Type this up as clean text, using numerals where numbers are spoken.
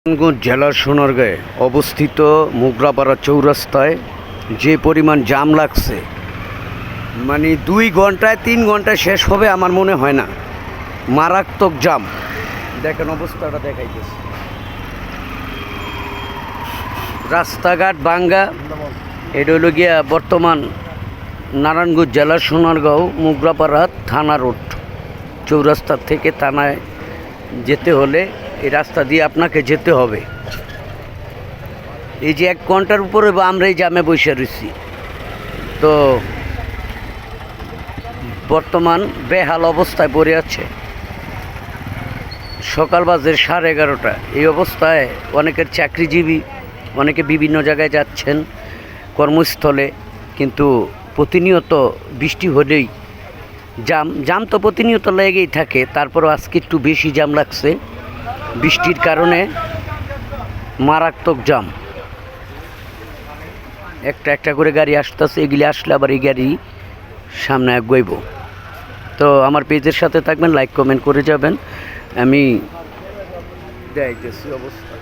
নারায়ণগঞ্জ জেলার সোনারগাঁয়ে অবস্থিত মোগরাপাড়া চৌরাস্তায় যে পরিমাণ জাম লাগছে, মানে 2 ঘন্টায় 3 ঘন্টায় শেষ হবে আমার মনে হয় না। মারাত্মক জাম। দেখেন অবস্থাটা দেখাইতেছে, রাস্তাঘাট ভাঙ্গা। এটা হলো গিয়া বর্তমান নারায়ণগঞ্জ জেলার সোনারগাঁও মোগরাপাড়া থানা রোড। চৌরাস্তা থেকে থানায় যেতে হলে এই রাস্তা দিয়ে আপনাকে যেতে হবে। এই যে 1 ঘন্টার উপরে আমরা এই জামে বসে রয়েছি, তো বর্তমান বেহাল অবস্থায় পড়ে আছে। সকাল বাজে 11:30। এই অবস্থায় অনেকের চাকরিজীবী, অনেকে বিভিন্ন জায়গায় যাচ্ছেন কর্মস্থলে, কিন্তু প্রতিনিয়ত বৃষ্টি হলেই জাম তো প্রতিনিয়ত লেগেই থাকে। তারপরও আজকে একটু বেশি জাম লাগছে বৃষ্টির কারণে। মারাত্মক জাম। একটা একটা করে গাড়ি আসতেছে, এগুলি আসলে আবার এই গাড়ি সামনে আগাইব। তো আমার পেজের সাথে থাকবেন, লাইক কমেন্ট করে যাবেন। আমি দেখাইতেছি অবস্থা।